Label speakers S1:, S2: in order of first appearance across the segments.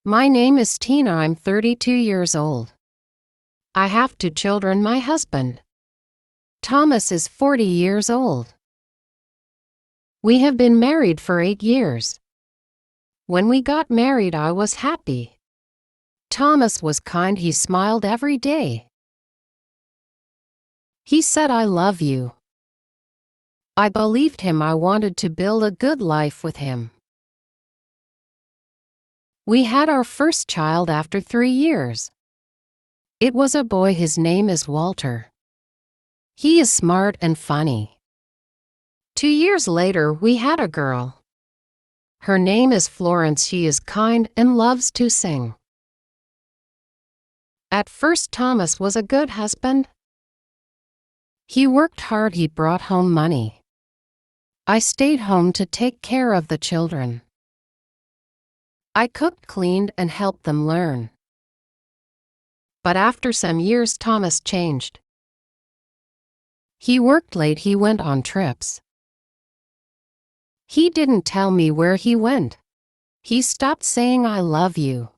S1: My name is Tina. I'm 32 years old. I have 2 children. My husband, Thomas, is 40 years old. We have been married for 8 years. When we got married, I was happy. Thomas was kind. He smiled every day. He said, "I love you." I believed him. I wanted to build a good life with him. We had our first child after 3 years. It was a boy. His name is Walter. He is smart and funny. 2 years later, we had a girl. Her name is Florence. She is kind and loves to sing. At first, Thomas was a good husband. He worked hard. He brought home money. I stayed home to take care of the children. I cooked, cleaned, and helped them learn. But after some years, Thomas changed. He worked late. He went on trips. He didn't tell me where he went. He stopped saying, "I love you."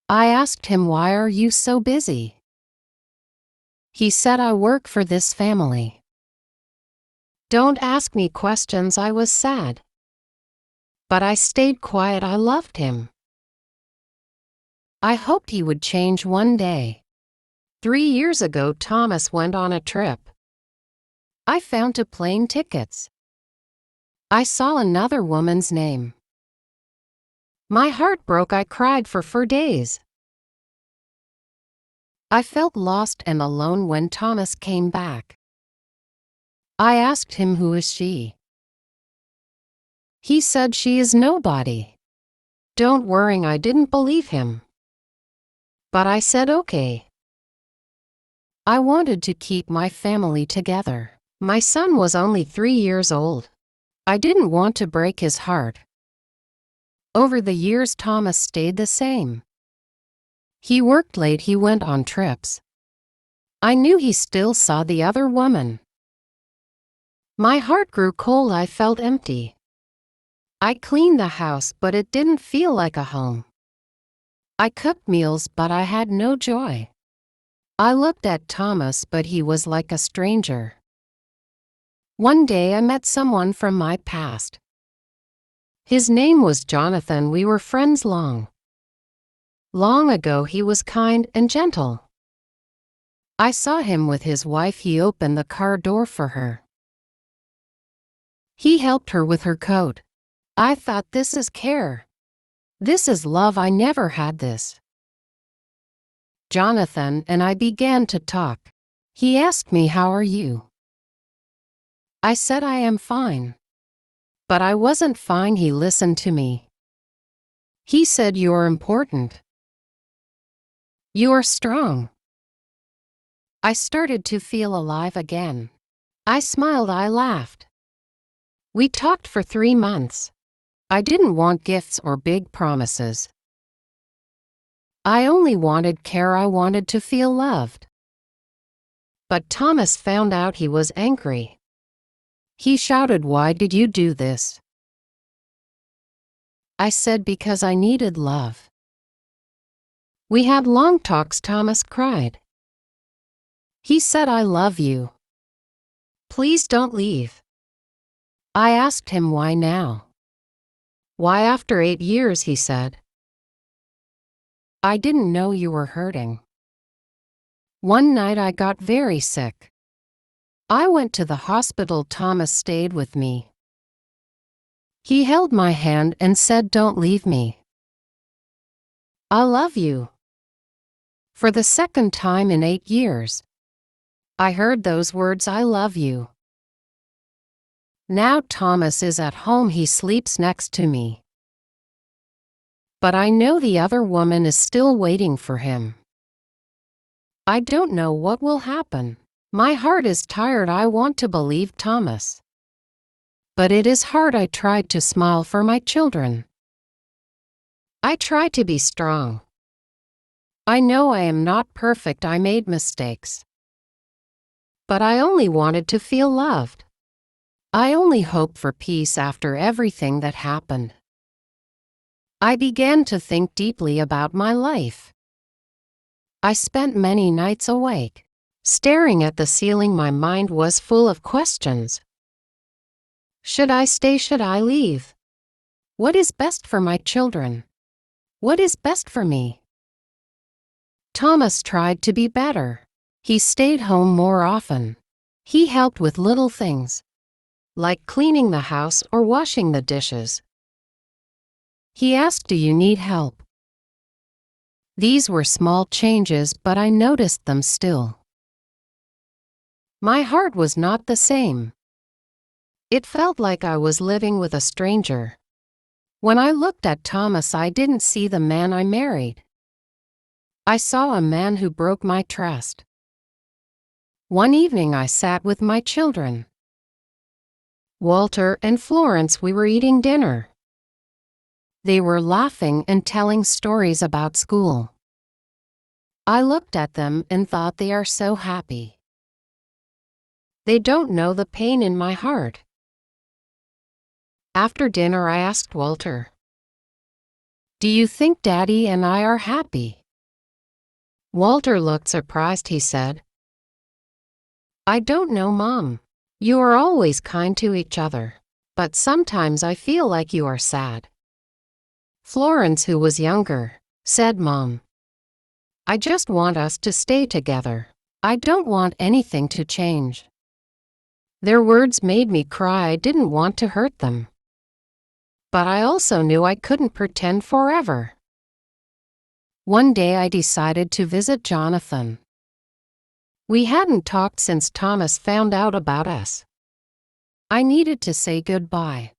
S1: I asked him, "Why are you so busy?" He said, "I work for this family." Don't ask me questions. I was sad. But I stayed quiet. I loved him. I hoped he would change one day. 3 years ago, Thomas went on a trip. I found 2 plane tickets. I saw another woman's name. My heart broke. I cried for 4 days. I felt lost and alone when Thomas came back. I asked him, "Who is she?" He said, "She is nobody." Don't worry, I didn't believe him. But I said, "Okay." I wanted to keep my family together. My son was only 3 years old. I didn't want to break his heart. Over the years, Thomas stayed the same. He worked late. He went on trips. I knew he still saw the other woman. My heart grew cold. I felt empty. I cleaned the house, but it didn't feel like a home. I cooked meals, but I had no joy. I looked at Thomas, but he was like a stranger. One day I met someone from my past. His name was Jonathan. We were friends long ago. He was kind and gentle. I saw him with his wife. He opened the car door for her. He helped her with her coat. I thought, this is care. This is love. I never had this. Jonathan and I began to talk. He asked me, "How are you?" I said, "I am fine." But I wasn't fine. He listened to me. He said, "You're important. You are strong." I started to feel alive again. I smiled. I laughed. We talked for 3 months. I didn't want gifts or big promises. I only wanted care. I wanted to feel loved. But Thomas found out. He was angry. He shouted, "Why did you do this?" I said, "Because I needed love." We had long talks. Thomas cried. He said, "I love you. Please don't leave." I asked him, "Why now?" "Why after 8 years?" he said. "I didn't know you were hurting." One night I got very sick. I went to the hospital. Thomas stayed with me. He held my hand and said, "Don't leave me. I love you." For the second time in 8 years, I heard those words, "I love you." Now Thomas is at home. He sleeps next to me. But I know the other woman is still waiting for him. I don't know what will happen. My heart is tired. I want to believe Thomas. But it is hard. I tried to smile for my children. I try to be strong. I know I am not perfect. I made mistakes. But I only wanted to feel loved. I only hoped for peace after everything that happened. I began to think deeply about my life. I spent many nights awake, staring at the ceiling. My mind was full of questions. Should I stay? Should I leave? What is best for my children? What is best for me? Thomas tried to be better. He stayed home more often. He helped with little things, like cleaning the house or washing the dishes. He asked, "Do you need help?" These were small changes, but I noticed them still. My heart was not the same. It felt like I was living with a stranger. When I looked at Thomas, I didn't see the man I married. I saw a man who broke my trust. One evening I sat with my children, Walter and Florence. We were eating dinner. They were laughing and telling stories about school. I looked at them and thought, they are so happy. They don't know the pain in my heart. After dinner, I asked Walter, "Do you think Daddy and I are happy?" Walter looked surprised. He said, "I don't know, Mom. You are always kind to each other, but sometimes I feel like you are sad." Florence, who was younger, said, "Mom, I just want us to stay together. I don't want anything to change." Their words made me cry. I didn't want to hurt them, but I also knew I couldn't pretend forever. One day I decided to visit Jonathan. We hadn't talked since Thomas found out about us. I needed to say goodbye.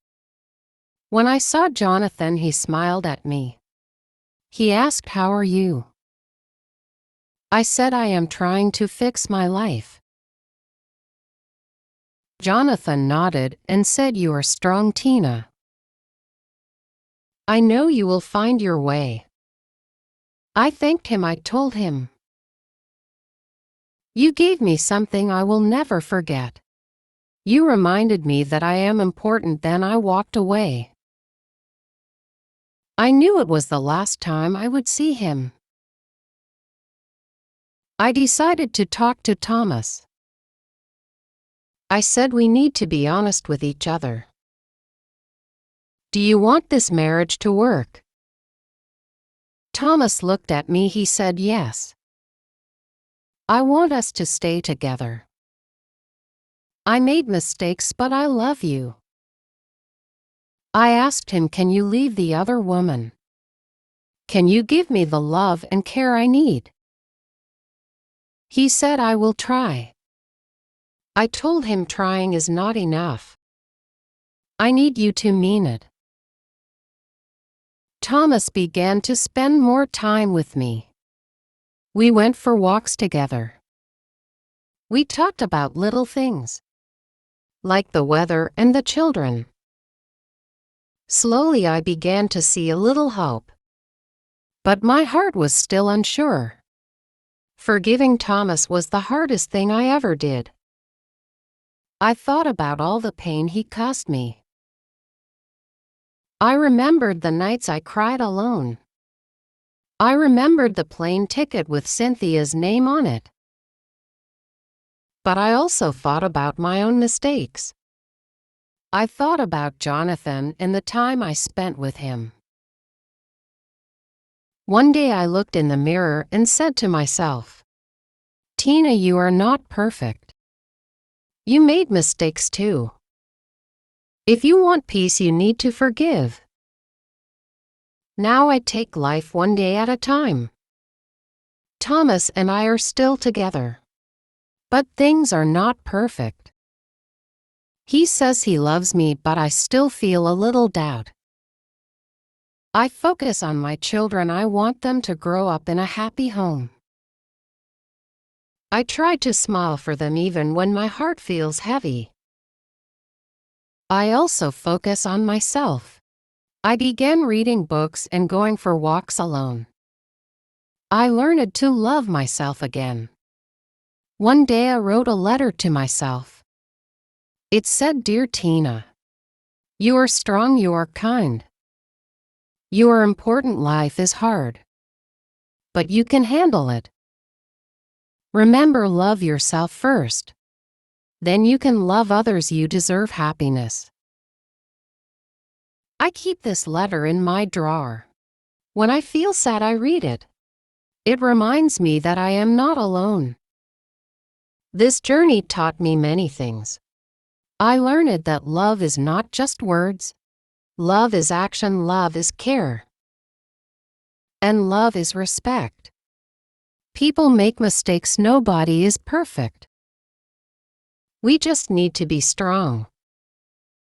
S1: When I saw Jonathan, he smiled at me. He asked, "How are you?" I said, "I am trying to fix my life." Jonathan nodded and said, "You are strong, Tina. I know you will find your way." I thanked him. I told him, "You gave me something I will never forget. You reminded me that I am important." Then I walked away. I knew it was the last time I would see him. I decided to talk to Thomas. I said, "We need to be honest with each other. Do you want this marriage to work?" Thomas looked at me. He said, "Yes. I want us to stay together. I made mistakes, but I love you." I asked him, "Can you leave the other woman? Can you give me the love and care I need?" He said, "I will try." I told him trying is not enough. I need you to mean it. Thomas began to spend more time with me. We went for walks together. We talked about little things, like the weather and the children. Slowly I began to see a little hope. But my heart was still unsure. Forgiving Thomas was the hardest thing I ever did. I thought about all the pain he caused me. I remembered the nights I cried alone. I remembered the plane ticket with Cynthia's name on it. But I also thought about my own mistakes. I thought about Jonathan and the time I spent with him. One day I looked in the mirror and said to myself, "Tina, you are not perfect. You made mistakes too. If you want peace, you need to forgive." Now I take life one day at a time. Thomas and I are still together. But things are not perfect. He says he loves me, but I still feel a little doubt. I focus on my children. I want them to grow up in a happy home. I try to smile for them even when my heart feels heavy. I also focus on myself. I began reading books and going for walks alone. I learned to love myself again. One day I wrote a letter to myself. It said, "Dear Tina, you are strong, you are kind. Your important life is hard, but you can handle it. Remember, love yourself first. Then you can love others. You deserve happiness. I keep this letter in my drawer. When I feel sad, I read it. It reminds me that I am not alone. This journey taught me many things. I learned that love is not just words. Love is action, love is care. And love is respect. People make mistakes, nobody is perfect. We just need to be strong.